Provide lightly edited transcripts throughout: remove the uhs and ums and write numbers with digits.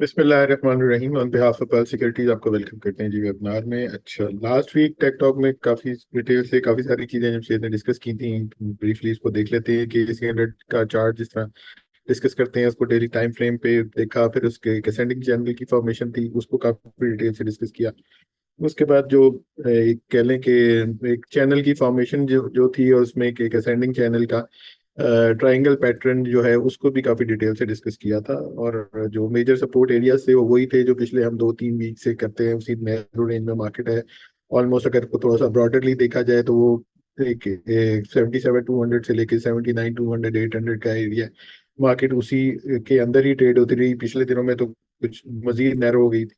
बिस्मिल्लाहिर्रहमानिर्रहीम on behalf of pearl securities आपको welcome करते हैं जी वेबिनार में। अच्छा, लास्ट वीक टेक टॉक में काफ़ी डिटेल से काफ़ी सारी चीज़ें जमशेद ने डिस्कस की थी। ब्रीफली इसको देख लेते हैं कि AC 100 का चार्ट जिस तरह डिस्कस करते हैं उसको डेली टाइम फ्रेम पे देखा, फिर उसके एक असेंडिंग चैनल की फॉर्मेशन थी उसको काफ़ी डिटेल से डिस्कस किया। उसके बाद जो एक कह लें कि एक चैनल की फॉर्मेशन जो जो थी और उसमें एक असेंडिंग चैनल का ट्रायंगल पैटर्न जो है उसको भी काफी डिटेल से डिस्कस किया था। और जो मेजर सपोर्ट एरियाज थे वो वही थे जो पिछले हम 2-3 वीक से करते हैं, उसी नैरो रेंज में मार्केट है। ऑलमोस्ट अगर को थोड़ा सा ब्रॉडरली देखा जाए तो वो एक 77-200 से लेके 79-200-800 का एरिया मार्केट उसी के अंदर ही ट्रेड होती रही। पिछले दिनों में तो कुछ मजीद नैरो हो गई थी।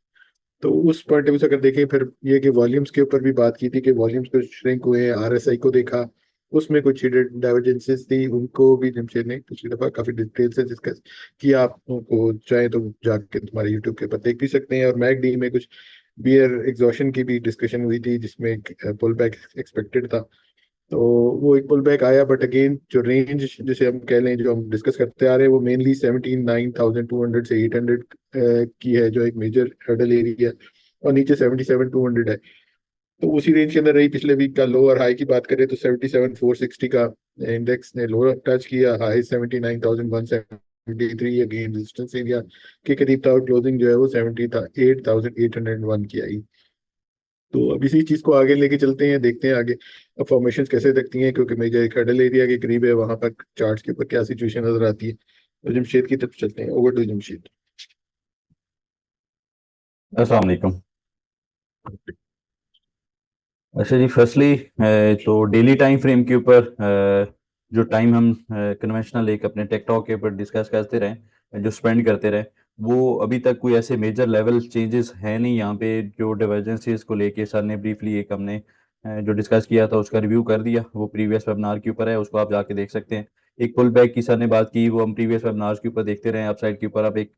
तो उस पॉइंट ऑफ व्यू से अगर देखें, फिर ये कि वॉल्यूम्स के ऊपर भी बात की थी कि वॉल्यूम्स को श्रिंक हुए। RSI को देखा, उसमें कुछ डाइवर्जेंसेस थी, उनको भी जमशेद ने पिछली दफा काफी डिटेल से डिस्कस किया। आपको चाहे तो जाके तुम्हारे यूट्यूब के ऊपर देख भी सकते हैं। और मैकडी में कुछ बियर एग्जॉशन की भी डिस्कशन हुई थी जिसमें पुल बैक एक्सपेक्टेड था। तो वो एक पुल बैक आया, बट अगेन जो रेंज जिसे हम कह लें जो हम डिस्कस करते आ रहे हैं वो मेनली 79,200 से 800 की है, जो एक मेजर हर्डल एरिया है। और नीचे 77-200 है। तो उसी रेंज के अंदर रही। पिछले वीक का लो और हाई की बात करें तो 77,460 का इंडेक्स ने लो टच किया, हाई 79,173। अगेन रेजिस्टेंस एरिया के करीब था और क्लोजिंग जो है वो 78,801 की आई। तो अब इसी चीज को आगे लेके चलते हैं, देखते हैं आगे अब फॉर्मेशन कैसे दिखती हैं, क्योंकि मेजर एक हर्डल एरिया के करीब है, वहां पर चार्ट्स के ऊपर क्या सिचुएशन नजर आती है। तो जमशेद की तरफ चलते हैं, ओवर टू जमशेद। अस्सलाम वालेकुम। अच्छा जी, फर्स्टली तो डेली टाइम फ्रेम के ऊपर जो टाइम हम कन्वेंशनल एक अपने टेकटॉक के ऊपर डिस्कस करते रहे, जो स्पेंड करते रहे, वो अभी तक कोई ऐसे मेजर लेवल चेंजेस है नहीं। यहाँ पे जो डिवर्जेंसेस को लेके सर ने ब्रीफली एक हमने जो डिस्कस किया था उसका रिव्यू कर दिया, वो प्रीवियस वेबिनार के ऊपर है, उसको आप जाके देख सकते हैं। एक पुल बैक की सर ने बात की, वो हम प्रीवियस वेबिनार्स के ऊपर देखते रहे। अपसाइड के ऊपर अब एक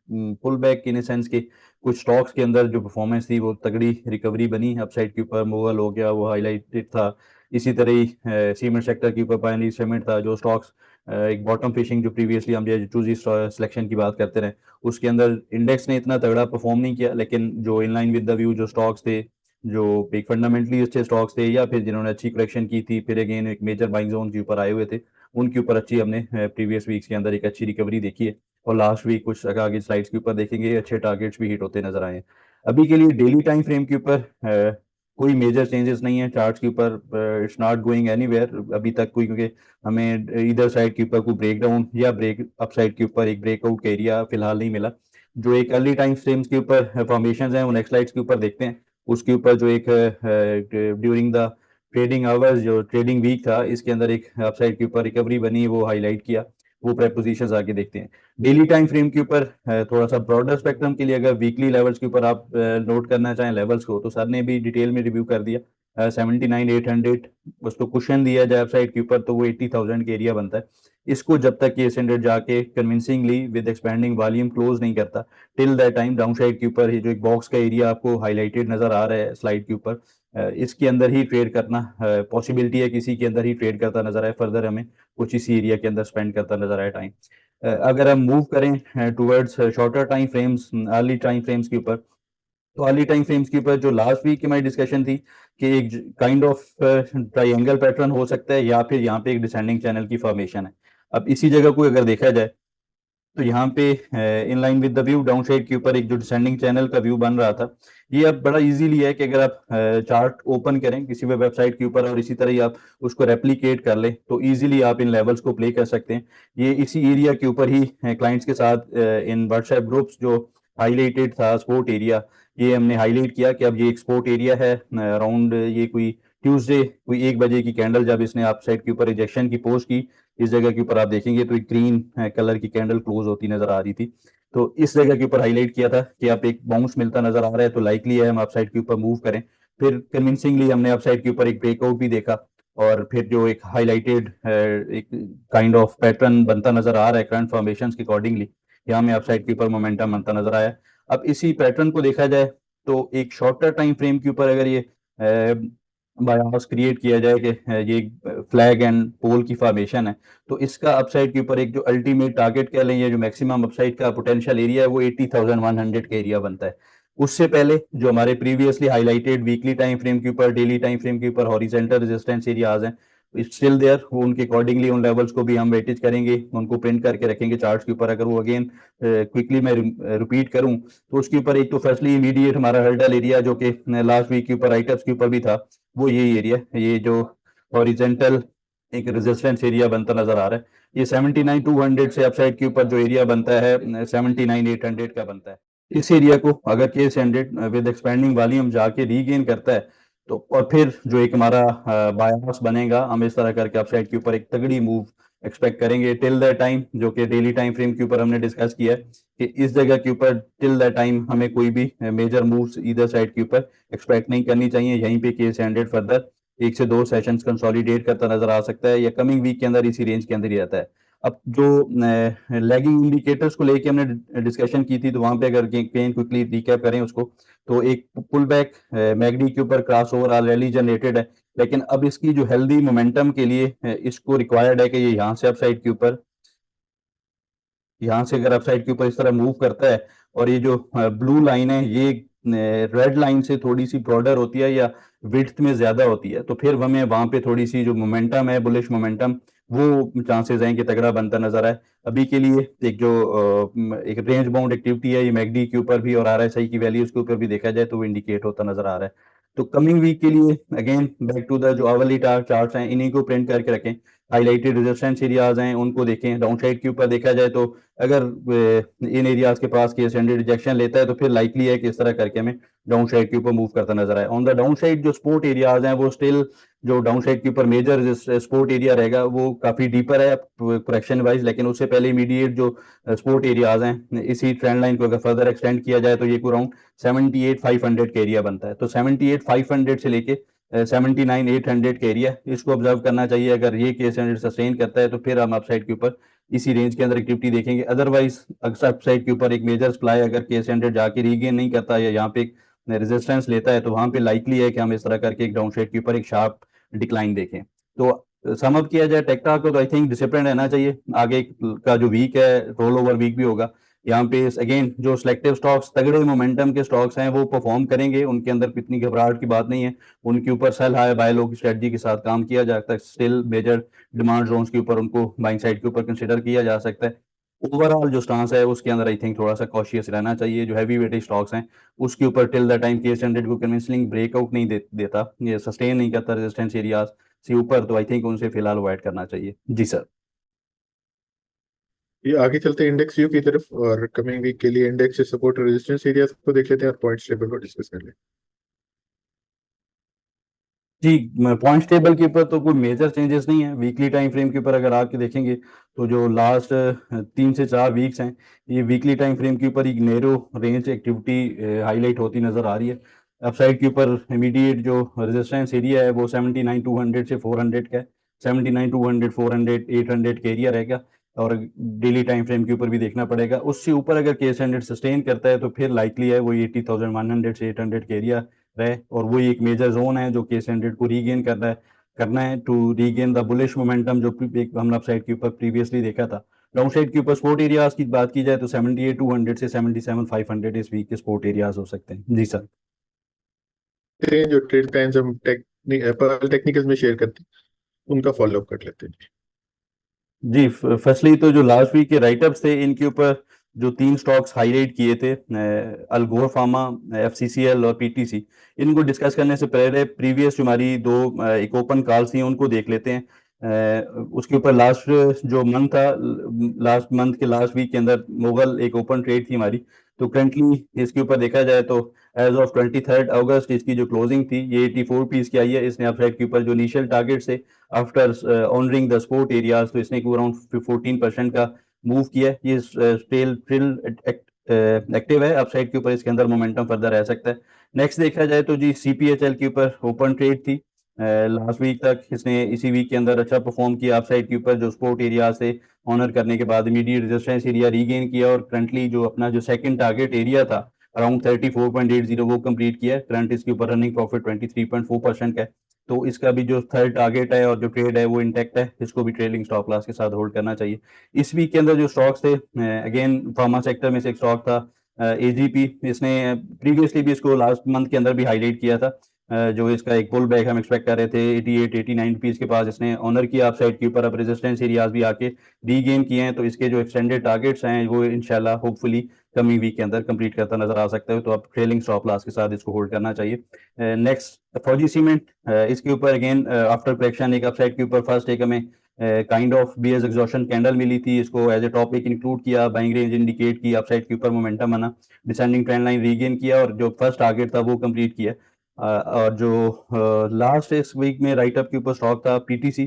पुल बैक इन सेंस के कुछ स्टॉक्स के अंदर जो परफॉर्मेंस थी वो तगड़ी रिकवरी बनी अपसाइड के ऊपर। मोगल हो गया, वो हाईलाइटेड था। इसी तरह ही सीमेंट सेक्टर के ऊपर पायनियर सीमेंट था, जो स्टॉक्स एक बॉटम फिशिंग जो प्रीवियसली हम जो चूजी सिलेक्शन की बात करते रहे, उसके अंदर इंडेक्स ने इतना तगड़ा परफॉर्म नहीं किया, लेकिन जो in line with the view जो स्टॉक्स थे, जो एक फंडामेंटली अच्छे स्टॉक्स थे, या फिर जिन्होंने अच्छी करेक्शन की थी, फिर अगेन एक मेजर बाइंग जोन के ऊपर आए हुए थे, उनके ऊपर अच्छी हमने प्रीवियस वीक्स के अंदर एक अच्छी रिकवरी देखी है। और लास्ट वीक कुछ आगे स्लाइड्स के ऊपर देखेंगे अच्छे टारगेट्स भी हिट होते नजर आए हैं। अभी के लिए डेली टाइम फ्रेम के ऊपर कोई मेजर चेंजेस नहीं है चार्ट्स के ऊपर। इट्स नॉट गोइंग एनीवेयर अभी तक कोई, क्योंकि हमें इधर साइड के ऊपर कोई ब्रेक डाउन या ब्रेक अप साइड के ऊपर एक ब्रेकआउट का एरिया फिलहाल नहीं मिला। जो एक अर्ली टाइम फ्रेम्स के ऊपर फॉर्मेशन है वो नेक्स्ट स्लाइड्स के ऊपर देखते हैं। उसके ऊपर जो एक ड्यूरिंग द ट्रेडिंग आवर्स जो ट्रेडिंग वीक था, इसके अंदर एक अपसाइड के ऊपर रिकवरी बनी, वो हाईलाइट किया। वो प्रेपोजिशंस आगे देखते हैं। डेली टाइम फ्रेम के ऊपर थोड़ा सा ब्रॉडर स्पेक्ट्रम के लिए अगर वीकली लेवल्स के ऊपर आप नोट करना चाहें लेवल्स को, तो सर ने भी डिटेल में रिव्यू कर दिया। 79,800 उसको कुशन दिया जाए साइड के ऊपर तो वो 80,000 के एरिया बनता है। इसको जब तक ये स्टैंडर्ड जाके convincingly with expanding volume close नहीं करता, till that time down side के ऊपर ये जो एक बॉक्स का एरिया आपको हाईलाइटेड नजर आ रहा है स्लाइड के ऊपर, इसके अंदर ही ट्रेड करना पॉसिबिलिटी है, किसी के अंदर ही ट्रेड करता नजर आए, फर्दर हमें कुछ इसी एरिया के अंदर स्पेंड करता नजर आए टाइम। अगर हम मूव करें towards shorter time frames, early time frames के ऊपर, तो अर्ली टाइम फ्रेम्स के ऊपर जो लास्ट वीक की हमारी डिस्कशन थी कि एक काइंड ऑफ ट्राइंगल पैटर्न हो सकता है, या फिर यहाँ पे एक डिसेंडिंग चैनल की फॉर्मेशन है। अब इसी जगह को अगर देखा जाए तो यहाँ पे in line with the view down side के ऊपर एक जो डिसेंडिंग चैनल का व्यू बन रहा था, ये अब बड़ा इजीली है कि अगर आप चार्ट ओपन करें किसी भी वेबसाइट के ऊपर और इसी तरह ही आप उसको रेप्लिकेट कर लें, तो इजीली आप इन लेवल्स को प्ले कर सकते हैं। ये इसी एरिया के ऊपर ही क्लाइंट्स के साथ इन व्हाट्सएप ग्रुप्स जो हाईलाइटेड था स्पोर्ट एरिया, ये हमने हाईलाइट किया कि अब ये एक स्पोर्ट एरिया है। अराउंड ये कोई ट्यूसडे कोई 1 बजे की कैंडल जब इसने आप साइड के ऊपर रिजेक्शन की पोस्ट की, इस जगह के ऊपर आप देखेंगे तो एक ग्रीन कलर की कैंडल क्लोज होती नजर आ रही थी। तो इस जगह के ऊपर हाईलाइट किया था कि आप एक बाउंस मिलता नजर आ रहा है तो लाइकली है हम अपसाइड के ऊपर मूव करें। फिर कन्विंसिंगली हमने अपसाइड के ऊपर एक ब्रेकआउट भी देखा, और फिर जो एक हाईलाइटेड एक काइंड ऑफ पैटर्न बनता नजर आ रहा है करंट फॉर्मेशन के अकॉर्डिंगली, यहाँ में अपसाइड के ऊपर मोमेंटम बनता नजर आया। अब इसी पैटर्न को देखा जाए तो एक शॉर्टर टाइम फ्रेम के ऊपर अगर ये बायास क्रिएट किया जाए कि ये फ्लैग एंड पोल की फॉर्मेशन है, तो इसका अपसाइड के ऊपर एक जो अल्टीमेट टारगेट कह लें या जो मैक्सिमम अपसाइड का पोटेंशियल एरिया है वो 80,100 का एरिया बनता है। उससे पहले जो हमारे previously highlighted weekly time frame के ऊपर, डेली टाइम फ्रेम के ऊपर हॉरिजॉन्टल रेजिस्टेंस एरियाज हैं, स्टिल देयर, वो उनके अकॉर्डिंगली उन लेवल्स को भी हम वेटेज करेंगे, उनको प्रिंट करके रखेंगे चार्ट्स के ऊपर। अगर वो अगेन क्विकली मैं रिपीट करूं तो उसके ऊपर एक तो फर्स्टली इमीडिएट हमारा हर्डल एरिया जो कि लास्ट वीक के ऊपर राइटअप्स के ऊपर भी था, वो यही एरिया, ये जो हॉरिजेंटल एक रेजिस्टेंस एरिया बनता नजर आ रहा है, ये 79,200 से अपसाइड के ऊपर जो एरिया बनता है 79,800 का बनता है। इस एरिया को अगर केस 100 विद एक्सपेंडिंग वॉल्यूम जाके रीगेन करता है तो, और फिर जो एक हमारा बायस बनेगा, हम इस तरह करके अपसाइड के ऊपर एक तगड़ी मूव एक्सपेक्ट करेंगे। टिल द टाइम जो कि डेली टाइम फ्रेम के ऊपर हमने डिस्कस किया है कि इस जगह के ऊपर टिल द टाइम हमें कोई भी मेजर मूव्स इधर साइड के ऊपर एक्सपेक्ट नहीं करनी चाहिए। यहीं पे केस 100 फर्दर 1 से 2 सेशंस कंसोलिडेट करता नजर आ सकता है या कमिंग वीक के अंदर इसी रेंज के अंदर ही रहता है। अब जो लैगिंग इंडिकेटर्स को लेके हमने डिस्कशन की थी, तो वहां पे अगर कहीं क्विकली रिकैप करें उसको, तो एक पुल बैक मैगडी के ऊपर क्रॉस ओवर रैली जनरेटेड है, लेकिन अब इसकी जो हेल्दी मोमेंटम के लिए इसको रिक्वायर्ड है कि ये यहाँ से अपसाइड के ऊपर, यहाँ से अगर अपसाइड के ऊपर इस तरह मूव करता है और ये जो ब्लू लाइन है ये रेड लाइन से थोड़ी सी ब्रॉडर होती है या विड्थ में ज्यादा होती है, तो फिर हमें वहां पे थोड़ी सी जो मोमेंटम है, बुलिश मोमेंटम, वो चांसेस हैं कि तगड़ा बनता नजर आए। अभी के लिए एक जो एक रेंज बाउंड एक्टिविटी है ये मैगडी के ऊपर भी और आरएसआई की वैल्यूज के ऊपर भी देखा जाए तो वो इंडिकेट होता नजर आ रहा है। तो कमिंग वीक के लिए अगेन बैक टू द जो आवरली चार्ट्स हैं, इन्हीं को प्रिंट करके रखें। हाईलाइटेड रेजिस्टेंस एरियाज हैं उनको देखें। डाउन साइड के ऊपर देखा जाए तो अगर इन एरियाज के पास केस 100 रिजेक्शन लेता है तो फिर लाइकली है कि इस तरह करके हमें डाउन साइड के ऊपर मूव करता नजर आए। ऑन द डाउन साइड जो स्पोर्ट एरियाज हैं वो स्टिल, जो डाउन साइड के ऊपर मेजर स्पोर्ट एरिया रहेगा वो काफी डीपर है करेक्शन वाइज, लेकिन उससे पहले इमीडिएट जो स्पोर्ट एरियाज हैं इसी ट्रेंड लाइन को अगर फर्दर एक्सटेंड किया जाए तो ये अराउंड 78,500 का एरिया बनता है। तो 78,500 से लेके 79,800 का एरिया, इसको ऑब्जर्व करना चाहिए। अगर ये केस 100 सस्टेन करता है तो फिर हम अपसाइड के ऊपर इसी रेंज के अंदर एक्टिविटी देखेंगे। अदरवाइज अक्सर अपसाइड के ऊपर एक मेजर सप्लाई अगर केस 100 जाके रीगेन नहीं करता या यहाँ पे एक रेजिस्टेंस लेता है तो वहां पे लाइकली है कि हम इस तरह करके एक डाउन साइड के ऊपर एक शार्प डिक्लाइन देखें। तो सम अप किया जाए टेक्टा को, तो आई थिंक डिसिप्लिन रहना चाहिए। आगे का जो वीक है रोल ओवर वीक भी होगा, यहाँ पे अगेन जो सिलेक्टिव स्टॉक्स तगड़े मोमेंटम के स्टॉक्स हैं वो परफॉर्म करेंगे, उनके अंदर इतनी घबराहट की बात नहीं है। उनके ऊपर सेल हाई बाय लो की स्ट्रेटजी के साथ काम किया जा सकता है। स्टिल मेजर डिमांड जोन्स के ऊपर उनको बाइंग साइड के ऊपर कंसिडर किया जा सकता है। ओवरऑल जो स्टांस है उसके अंदर आई थिंक थोड़ा सा कॉशियस रहना चाहिए। जो हैवी वेटेज स्टॉक्स हैं उसके ऊपर टिल द टाइम केस 100 को कन्विंसिंग ब्रेकआउट नहीं देता, ये सस्टेन नहीं करता रेजिस्टेंस एरियाज से ऊपर, तो आई थिंक उनसे फिलहाल अवॉइड करना चाहिए। जी सर। ये आगे चलते हैं इंडेक्स व्यू की तरफ, और कमिंग वीक के लिए इंडेक्स सपोर्ट और रेजिस्टेंस एरियाज को देख लेते हैं और पॉइंट्स टेबल को डिस्कस कर लेते हैं। जी, पॉइंट्स टेबल के ऊपर तो कोई मेजर चेंजेस नहीं है। वीकली टाइम फ्रेम के ऊपर अगर आके देखेंगे तो जो लास्ट 3 से 4 वीक्स हैं, ये वीकली टाइम फ्रेम के ऊपर एक नैरो रेंज एक्टिविटी हाईलाइट होती नजर आ रही है। अपसाइड के ऊपर इमीडिएट जो रेजिस्टेंस एरिया है वो 79,200 से 400 का है। 79,200, 400, 800 का एरिया रहेगा। और डेली टाइम फ्रेम के ऊपर भी देखना पड़ेगा, उससे ऊपर अगर केस 100 सस्टेन करता है तो फिर लाइकली है वो 80,100 से 800 का एरिया रहे, और वो एक मेजर जोन है जो के 100 को रीगेन करना है to regain the bullish momentum जो हमने अपसाइड के ऊपर प्रीवियसली देखा था। डाउन साइड के ऊपर स्पोर्ट एरियाज की बात की जाए तो 78,200 से 77,500 इस वीक के स्पोर्ट एरियाज हो सकते हैं। जी सर। जो ट्रेड प्लान्स हम एप्पल टेक्निकल्स में शेयर करते हैं उनका फॉलो अप कर लेते हैं। जी, फर्स्टली तो जो लास्ट वीक के राइटअप्स थे इनके ऊपर जो 3 स्टॉक्स हाईलाइट किए थे, अल्गोर फार्मा, एफसीसीएल और पीटीसी, इनको डिस्कस करने से पहले प्रीवियस जो हमारी एक ओपन कॉल्स थी उनको देख लेते हैं। उसके ऊपर लास्ट जो मंथ था, लास्ट मंथ के लास्ट वीक के अंदर मोगल एक ओपन ट्रेड थी हमारी। तो करंटली इसके ऊपर देखा जाए तो एज ऑफ 23 अगस्त इसकी जो क्लोजिंग थी ये 84 पीस की आई है। इसने अपसाइड के ऊपर जो इनिशियल टारगेट से after honouring the sport areas, तो इसने अराउंड 14% का मूव किया है। ये स्टिल स्टिल एक्टिव है, अपसाइड के ऊपर इसके अंदर मोमेंटम फर्दर रह सकता है। नेक्स्ट देखा जाए तो जी सीपीएचएल के ऊपर ओपन ट्रेड थी लास्ट वीक तक, इसने इसी वीक के अंदर अच्छा परफॉर्म किया। अपसाइड के ऊपर जो स्पोर्ट एरिया से ऑनर करने के बाद इमीडिएट रेजिस्टेंस एरिया रीगेन किया और करंटली जो अपना जो सेकंड टारगेट एरिया था अराउंड 34.80 वो कंप्लीट किया है। करंट इसके ऊपर रनिंग प्रॉफिट 23.4% का है। तो इसका भी जो थर्ड टारगेट है और जो ट्रेड है वो इंटैक्ट है, इसको भी ट्रेलिंग स्टॉप लॉस के साथ होल्ड करना चाहिए। इस वीक के अंदर जो स्टॉक्स थे, अगेन फार्मा सेक्टर में से एक स्टॉक था एजीपी। इसने प्रीवियसली भी इसको लास्ट मंथ के अंदर भी हाईलाइट किया था। जो इसका एक पुल बैक हम एक्सपेक्ट कर रहे थे 88-89 रुपीज के पास, इसने ऑनर किया अपसाइड के ऊपर। अब रेजिस्टेंस एरियाज भी आके रीगेन किए हैं, तो इसके जो एक्सटेंडेड टारगेट्स हैं वो इंशाल्लाह होपफुली कमिंग वीक के अंदर कंप्लीट करता नजर आ सकता है। तो आप ट्रेलिंग स्टॉप लॉस के साथ इसको होल्ड करना चाहिए। नेक्स्ट फौजी सीमेंट, इसके ऊपर अगेन आफ्टर करेक्शन एक अपसाइड के ऊपर फर्स्ट एक हमें kind of BS exhaustion candle मिली थी, इसको एज ए टॉपिक इंक्लूड किया, बाइंग रेंज इंडिकेट की, अपसाइड के ऊपर मोमेंटम बना, डिसेंडिंग ट्रेंड लाइन रीगेन किया और जो फर्स्ट टारगेट था वो कंप्लीट किया। और जो लास्ट इस वीक में राइट अप के ऊपर स्टॉक था पीटीसी,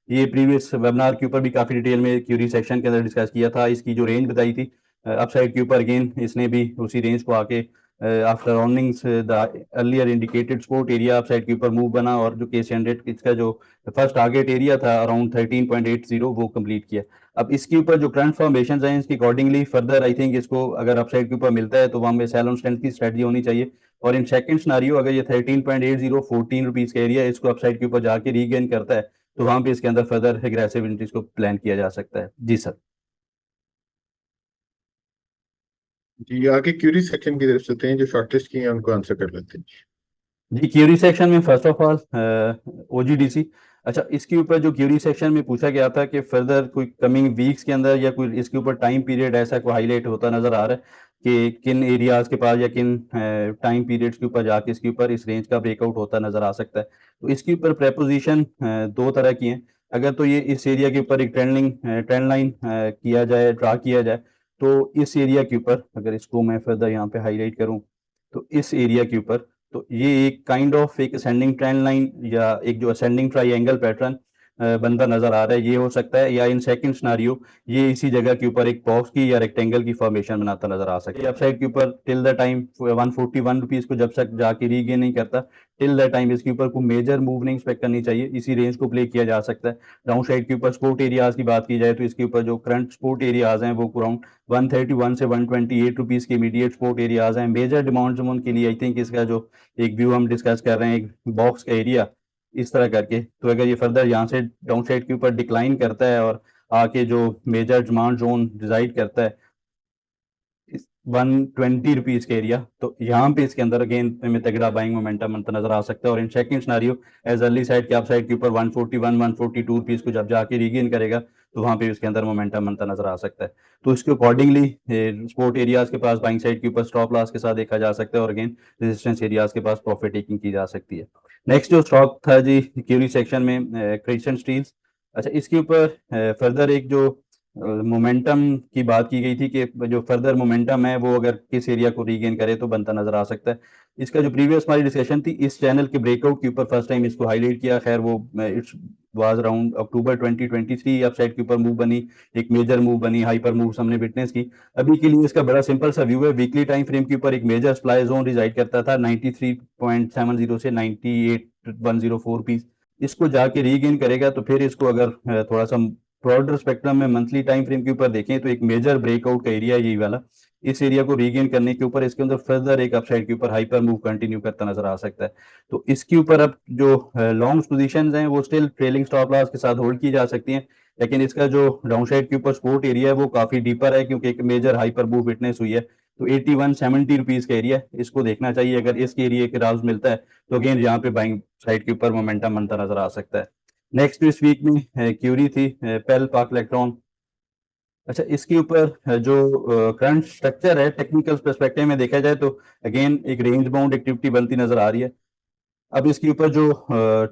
ये प्रीवियस वेबिनार के ऊपर भी काफी डिटेल में क्यूरी सेक्शन के अंदर डिस्कस किया था। इसकी जो रेंज बताई थी अपसाइड के ऊपर, अगेन इसने भी उसी रेंज को आके after earnings the earlier indicated support area upside के ऊपर मूव बना, और जो केस 100 इसका जो फर्स्ट टारगेट एरिया था अराउंड 13.80 वो कंप्लीट किया। अब इसके ऊपर जो करंट फॉर्मेशन हैं इसकी अकॉर्डिंगली फर्दर आई थिंक इसको अगर अपसाइड के ऊपर मिलता है तो वहां पे सेल ऑन स्ट्रेंथ की स्ट्रेटजी होनी चाहिए। और इन सेकंड सिनारियो अगर ये 13.80 14 रुपीज का एरिया इसको अपसाइड के ऊपर जाके रीगेन करता है तो वहां पे इसके अंदर फर्दर एग्रेसिव एंट्रीज को प्लान किया जा सकता है। जी सर। जी आगे क्यूरी सेक्शन की तरफ चलते हैं, जो शॉर्टेस्ट की हैं उनको आंसर कर लेते हैं। जी क्यूरी सेक्शन में फर्स्ट ऑफ ऑल ओजीडीसी। अच्छा, इसके ऊपर जो क्यूरी सेक्शन में पूछा गया था कि फर्दर कोई कमिंग वीक्स के अंदर या कोई इसके ऊपर टाइम पीरियड ऐसा कोई हाईलाइट होता नजर आ रहा है कि किन एरियाज के पास या किन टाइम पीरियड्स के ऊपर जाके इसके ऊपर इस रेंज का ब्रेकआउट होता नजर आ सकता है। तो इसके ऊपर प्रेपोजिशन दो तरह की हैं। अगर तो ये इस एरिया के ऊपर एक ट्रेंड लाइन किया जाए, ड्रा किया जाए, तो इस एरिया के ऊपर अगर इसको मैं फर्दर यहाँ पे हाईलाइट करूँ तो इस एरिया के ऊपर, तो ये एक काइंड ऑफ एक असेंडिंग ट्रेंड लाइन या एक जो असेंडिंग ट्राइंगल पैटर्न बनता नजर आ रहा है, ये हो सकता है। या इन सेकंड सिनारियो ये इसी जगह के ऊपर एक बॉक्स की या रेक्टेंगल की फॉर्मेशन बनाता नजर आ सकता है। अपसाइड के ऊपर टिल द टाइम 141 रुपीज को जब तक जाके रीगेन नहीं करता, टिल द टाइम इसके ऊपर कोई मेजर मूव नहीं एक्सपेक्ट करनी चाहिए, इसी रेंज को प्ले किया जा सकता है। डाउन साइड के ऊपर सपोर्ट एरियाज की बात की जाए तो इसके ऊपर जो करंट सपोर्ट एरियाज हैं वो अराउंड 131 से 128 रुपीज के इमीडिएट सपोर्ट एरियाज हैं। मेजर डिमांड जोन के लिए आई थिंक इसका जो एक व्यू हम डिस्कस कर रहे हैं, एक बॉक्स का एरिया इस तरह करके, तो अगर ये फर्दर यहाँ से डाउन साइड के ऊपर डिक्लाइन करता है और आके जो मेजर डिमांड जोन डिसाइड करता है 120 रुपीज के एरिया, तो यहाँ पे इसके अंदर अगेन में तगड़ा बाइंग मोमेंटम नजर आ सकता है। और in second scenario as early side के आप साइड के ऊपर 141 142 रुपीज को जब जाके रीगेन करेगा तो वहां पे इसके अंदर मोमेंटम नजर आ सकता है। तो इसके अकॉर्डिंगली स्पोर्ट एरियाज के पास बाइंग साइड के ऊपर स्टॉप लॉस के साथ देखा जा सकता है और अगेन रेजिस्टेंस एरियाज के पास प्रॉफिट टेकिंग की जा सकती है। नेक्स्ट जो स्टॉक था जी क्यूरी सेक्शन में क्रिस्टन स्टील्स। अच्छा, इसके ऊपर फर्दर एक जो मोमेंटम की बात की गई थी कि जो फर्दर मोमेंटम है वो अगर किस एरिया को रीगेन करे तो बनता नजर आ सकता है। इसका जो प्रीवियस हमारी डिस्कशन थी इस चैनल के ब्रेकआउट के ऊपर फर्स्ट टाइम इसको हाईलाइट किया, खैर वो it's was around October 2023 upside के ऊपर मूव बनी, एक मेजर मूव बनी, हाइपर मूव्स हमने विटनेस की। अभी के लिए इसका बड़ा सिंपल सा व्यू है, वीकली टाइम फ्रेम के ऊपर एक मेजर सप्लाई जोन रिजाइड करता था 93.70 से 98,104 रुपीज, इसको जाके रीगेन करेगा तो फिर इसको अगर थोड़ा सा ब्रॉडर स्पेक्ट्रम में मंथली टाइम फ्रेम के ऊपर देखें तो एक मेजर ब्रेकआउट का एरिया यही वाला, इस एरिया को रीगेन करने के ऊपर इसके अंदर फर्दर एक अपसाइड के ऊपर हाइपर मूव कंटिन्यू करता नजर आ सकता है। तो इसके ऊपर अब जो लॉन्ग पोजीशंस हैं वो स्टिल ट्रेलिंग स्टॉप लॉस के साथ होल्ड की जा सकती हैं, लेकिन इसका जो डाउन साइड के ऊपर सपोर्ट एरिया है वो काफी डीपर है क्योंकि एक मेजर हाइपर मूव विटनेस हुई है। तो 81-70 रुपीज का एरिया इसको देखना चाहिए, अगर इसके एरिया के राउज मिलता है तो अगेन यहाँ पे बाइंग साइड के ऊपर मोमेंटम बनता नजर आ सकता है। नेक्स्ट इस वीक में क्यूरी थी पेल पाक इलेक्ट्रॉन। अच्छा, इसके ऊपर जो करंट स्ट्रक्चर है टेक्निकल पर्सपेक्टिव में देखा जाए तो अगेन एक रेंज बाउंड एक्टिविटी बनती नजर आ रही है। अब इसके ऊपर जो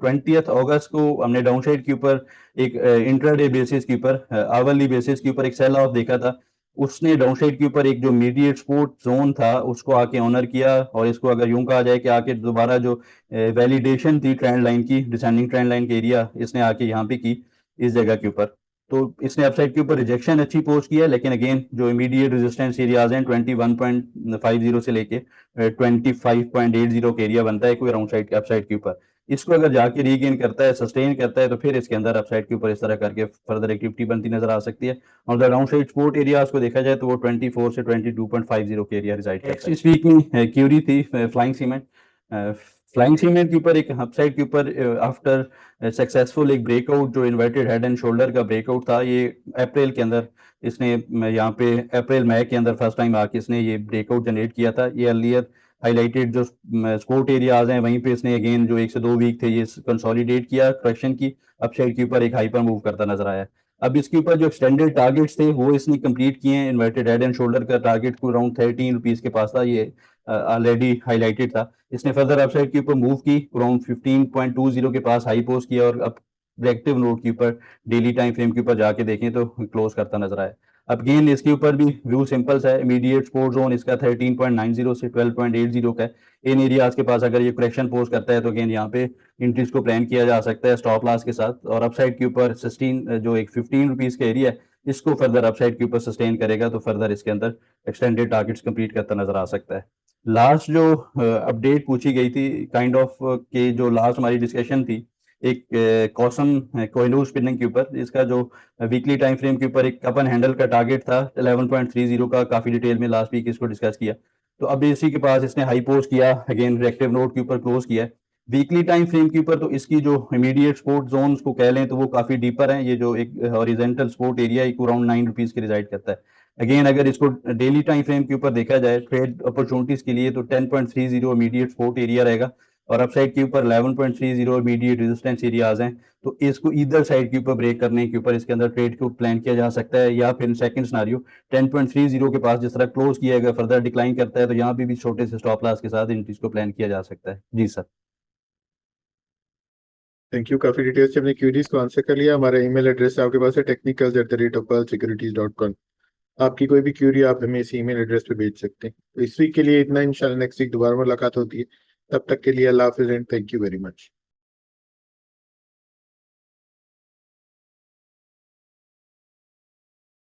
20 अगस्त को हमने डाउन साइड के ऊपर एक इंट्राडे बेसिस के ऊपर आवरली बेसिस के ऊपर एक सेल ऑफ देखा था, उसने डाउन साइड के ऊपर एक जो मीडिएट सपोर्ट जोन था उसको आके ऑनर किया, और इसको अगर यूं कहा जाए कि आके दोबारा जो वैलिडेशन थी ट्रेंड लाइन की, डिसेंडिंग ट्रेंड लाइन के एरिया इसने आके यहाँ पे की इस जगह के ऊपर। तो इसने अपसाइड के ऊपर रिजेक्शन अच्छी पोस्ट किया, लेकिन अगेन जो इमीडिएट रेजिस्टेंस एरियाज हैं 21.50 से लेके 25.80 का एरिया बनता है कोई राउंड साइड के अपसाइड के ऊपर, इसको अगर जाके रीगेन करता है, सस्टेन करता है, तो फिर इसके अंदर अपसाइड के ऊपर इस तरह करके फर्दर एक्टिविटी बनती नजर आ सकती है। और the down side support area को देखा जाए तो वो 24 से 22.50 के एरिया रिजाइड करता है। इस वीक में क्यूरी थी फ्लाइंग सीमेंट। फ्लाइंग सीमेंट के ऊपर एक अपसाइड के ऊपर आफ्टर सक्सेसफुल एक ब्रेकआउट जो इन्वर्टेड हेड एंड शोल्डर का ब्रेकआउट था, ये अप्रैल के अंदर इसने यहाँ पे अप्रैल मई के अंदर फर्स्ट टाइम आके इसने ये ब्रेकआउट जनरेट किया था। ये अर्लियर हाईलाइटेड जो सपोर्ट एरियाज हैं वहीं पे इसने अगेन जो 1 से 2 वीक थे ये कंसोलिडेट किया करेक्शन की, अपसाइड के ऊपर एक हाइपर मूव करता नजर आया। अब इसके ऊपर जो एक्सटेंडेड टारगेट्स थे वो इसने कंप्लीट किए हैं। इन्वर्टेड हेड एंड शोल्डर का टारगेट को अराउंड 13 रुपीज के पास था, ये ऑलरेडी हाईलाइटेड था। इसने फर्दर अपसाइड के ऊपर मूव की, अराउंड 15.20 के पास हाई पोस्ट किया और अब ब्रेकटिव नोट के ऊपर डेली टाइम फ्रेम के ऊपर जाके देखें तो क्लोज करता नजर आया। अब अगेन इसके ऊपर भी व्यू सिंपल है, इमीडिएट सपोर्ट जोन इसका 13.90 से 12.80 का है। इन एरियाज के पास अगर ये करेक्शन पोस्ट करता है तो अगेन यहाँ पे इंट्रीज को प्लान किया जा सकता है स्टॉप लॉस के साथ। और अपसाइड के ऊपर 16 जो एक 15 रुपीज का एरिया है इसको फर्दर अपसाइड के ऊपर सस्टेन करेगा तो फर्दर इसके अंदर एक्सटेंडेड टारगेट्स कंप्लीट करता नजर आ सकता है। लास्ट जो अपडेट पूछी गई थी काइंड ऑफ के जो लास्ट हमारी डिस्कशन थी एक कॉसम कोहिनूर स्पिनिंग के ऊपर, इसका जो वीकली टाइम फ्रेम के ऊपर एक अपन हैंडल का टारगेट था 11.30 का, काफी डिटेल में लास्ट वीक इसको डिस्कस किया। तो अब इसी के पास इसने हाई पोस्ट किया, अगेन रिएक्टिव नोट के ऊपर क्लोज किया है। वीकली टाइम फ्रेम के ऊपर तो इसकी जो इमीडिएट सपोर्ट जोन को कह लें तो वो काफी डीपर है। ये जो एक हॉरिजेंटल सपोर्ट एरिया एक अराउंड 9 रुपीज के रिजाइड करता है। अगेन अगर इसको डेली टाइम फ्रेम के ऊपर देखा जाए ट्रेड अपॉर्चुनिटीज के लिए तो 10.30 इमीडिएट सपोर्ट एरिया रहेगा और अपसाइड के ऊपर 11.30 इमीडिएट रेजिस्टेंस एरियाज हैं। तो इसको इधर साइड के ऊपर ब्रेक करने के ऊपर इसके अंदर ट्रेड को प्लान किया जा सकता है, या फिर सेकंड सिनेरियो 10.30 के पास जिस तरह क्लोज किया गया फर्दर डिक्लाइन करता है तो यहाँ भी छोटे से स्टॉप लॉस के साथ इन चीज को प्लान किया जा सकता है। जी सर। थैंक यू, काफी डिटेल्स से अपनी क्यूरीज को आंसर कर लिया। हमारा ईमेल एड्रेस आपके पास है technicals@pearlsecurities.com। आपकी कोई भी क्यूरी आप हमें इस ईमेल एड्रेस पे भेज सकते हैं। तो इस वीक के लिए इतना, इंशाल्लाह नेक्स्ट वीक दोबारा मुलाकात होती है। तब तक के लिए अल्लाह हाफिज and thank you very much.